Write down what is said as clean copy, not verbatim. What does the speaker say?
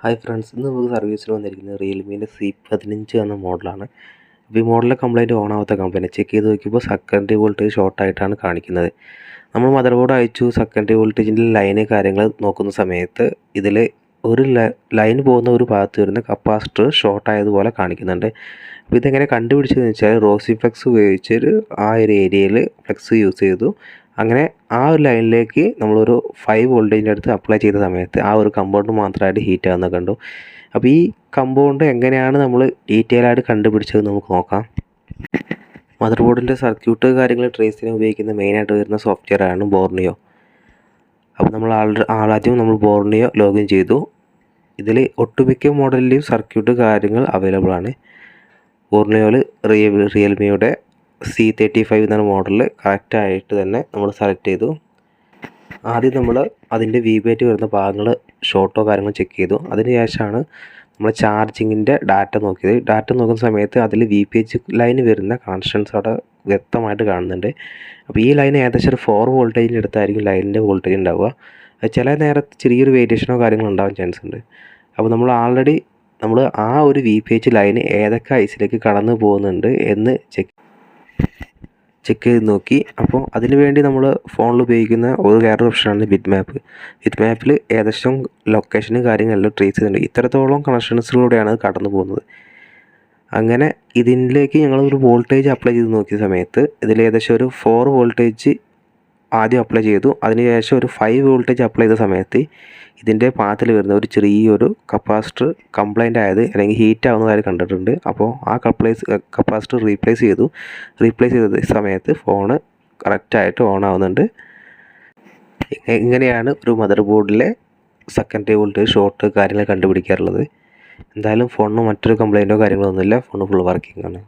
Hi friends, ഇന്ന് നമുക്ക് സർവീസിൽ വന്നിരിക്കുന്നത് റിയൽമീൻ്റെ C15 എന്ന മോഡലാണ്. അപ്പോൾ ഈ മോഡലിലെ കംപ്ലയിൻറ്റ് ഓൺ ആവാത്ത കംപ്ലയിൻറ്റ് ചെക്ക് ചെയ്ത് നോക്കിയപ്പോൾ സെക്കൻഡറി വോൾട്ടേജ് ഷോർട്ടായിട്ടാണ് കാണിക്കുന്നത്. നമ്മൾ മദർ ബോർഡ് അയച്ചു, സെക്കൻഡറി വോൾട്ടേജിൻ്റെ ലൈന് കാര്യങ്ങൾ നോക്കുന്ന സമയത്ത് ഇതിൽ ഒരു ലൈൻ പോകുന്ന ഒരു ഭാഗത്ത് വരുന്ന കപ്പാസിറ്റർ ഷോർട്ടായതുപോലെ കാണിക്കുന്നുണ്ട്. അപ്പോൾ ഇതെങ്ങനെ കണ്ടുപിടിച്ചതെന്ന് വെച്ചാൽ റോസി ഫ്ലെക്സ് ഉപയോഗിച്ച് ആ ഒരു ഏരിയയിൽ ഫ്ലെക്സ് യൂസ് ചെയ്തു. അങ്ങനെ ആ ഒരു ലൈനിലേക്ക് നമ്മളൊരു 5 വോൾട്ടേജിൻ്റെ അടുത്ത് അപ്ലൈ ചെയ്ത സമയത്ത് ആ ഒരു കമ്പൗണ്ട് മാത്രമായിട്ട് ഹീറ്റ് ആകുന്നത് കണ്ടു. അപ്പോൾ ഈ കമ്പൗണ്ട് എങ്ങനെയാണ് നമ്മൾ ഡീറ്റെയിൽ ആയിട്ട് കണ്ടുപിടിച്ചത് നമുക്ക് നോക്കാം. മദർ ബോർഡിൻ്റെ സർക്യൂട്ട് കാര്യങ്ങൾ ട്രേസ് ചെയ്യാൻ ഉപയോഗിക്കുന്ന മെയിനായിട്ട് വരുന്ന സോഫ്റ്റ്വെയർ ആണ് ബോർണിയോ. അപ്പോൾ നമ്മൾ ആദ്യം നമ്മൾ ബോർണിയോ ലോഗിൻ ചെയ്തു. ഇതിൽ ഒട്ടുമിക്ക മോഡലിലെയും സർക്യൂട്ട് കാര്യങ്ങൾ അവൈലബിൾ ആണ്. ബോർണിയോയിൽ റിയൽമിയുടെ C35 എന്ന മോഡലിൽ കറക്റ്റായിട്ട് തന്നെ നമ്മൾ സെലക്ട് ചെയ്തു. ആദ്യം നമ്മൾ അതിൻ്റെ VBAT വരുന്ന ഭാഗങ്ങൾ ഷോർട്ടോ കാര്യങ്ങൾ ചെക്ക് ചെയ്തു. അതിന് ശേഷമാണ് നമ്മൾ ചാർജിങ്ങിൻ്റെ ഡാറ്റ നോക്കിയത്. ഡാറ്റ നോക്കുന്ന സമയത്ത് അതിൽ VPH ലൈന് വരുന്ന കണക്ഷൻസ് അവിടെ വ്യക്തമായിട്ട് കാണുന്നുണ്ട്. അപ്പോൾ ഈ ലൈൻ ഏകദേശം ഒരു 4 വോൾട്ടേജിൻ്റെ അടുത്തായിരിക്കും ലൈനിൻ്റെ വോൾട്ടേജ് ഉണ്ടാവുക. ചില നേരത്ത് ചെറിയൊരു വേരിയേഷനോ കാര്യങ്ങളോ ഉണ്ടാവാൻ ചാൻസ് ഉണ്ട്. അപ്പോൾ നമ്മൾ ആ ഒരു VPH ലൈന് ഏതൊക്കെ ഐസിലേക്ക് കടന്നു പോകുന്നുണ്ട് എന്ന് ചെക്ക് ചെയ്ത് നോക്കി. അപ്പോൾ അതിന് വേണ്ടി നമ്മൾ ഫോണിൽ ഉപയോഗിക്കുന്ന വേറൊരു ഓപ്ഷനാണ് ബിറ്റ് മാപ്പ്. ബിറ്റ് മാപ്പിൽ ഏകദേശം ലൊക്കേഷനും കാര്യങ്ങളെല്ലാം ട്രേസ് ചെയ്യുന്നുണ്ട്. ഇത്രത്തോളം കണക്ഷൻസിലൂടെയാണ് കടന്നു പോകുന്നത്. അങ്ങനെ ഇതിലേക്ക് ഞങ്ങളൊരു വോൾട്ടേജ് അപ്ലൈ ചെയ്ത് നോക്കിയ സമയത്ത് ഇതിൽ ഏകദേശം ഒരു 4 വോൾട്ടേജ് ആദ്യം അപ്ലൈ ചെയ്തു. അതിനുശേഷം ഒരു 5 വോൾട്ടേജ് അപ്ലൈ ചെയ്ത സമയത്ത് ഇതിൻ്റെ പാത്തിൽ വരുന്ന ഒരു ചെറിയൊരു കപ്പാസിറ്റർ കംപ്ലൈൻ്റ് ആയത് അല്ലെങ്കിൽ ഹീറ്റ് ആവുന്നതായി കണ്ടിട്ടുണ്ട്. അപ്പോൾ ആ കപ്പാസിറ്റർ റീപ്ലേസ് ചെയ്ത സമയത്ത് ഫോണ് കറക്റ്റായിട്ട് ഓൺ ആവുന്നുണ്ട്. ഇങ്ങനെയാണ് ഒരു മദർ ബോർഡിലെ സെക്കൻഡറി വോൾട്ടേജ് ഷോർട്ട് കാര്യങ്ങൾ കണ്ടുപിടിക്കാറുള്ളത്. എന്തായാലും ഫോണിന് മറ്റൊരു കംപ്ലൈൻറ്റോ കാര്യങ്ങളോ ഒന്നുമില്ല. ഫോൺ ഫുൾ വർക്കിംഗ് ആണ്.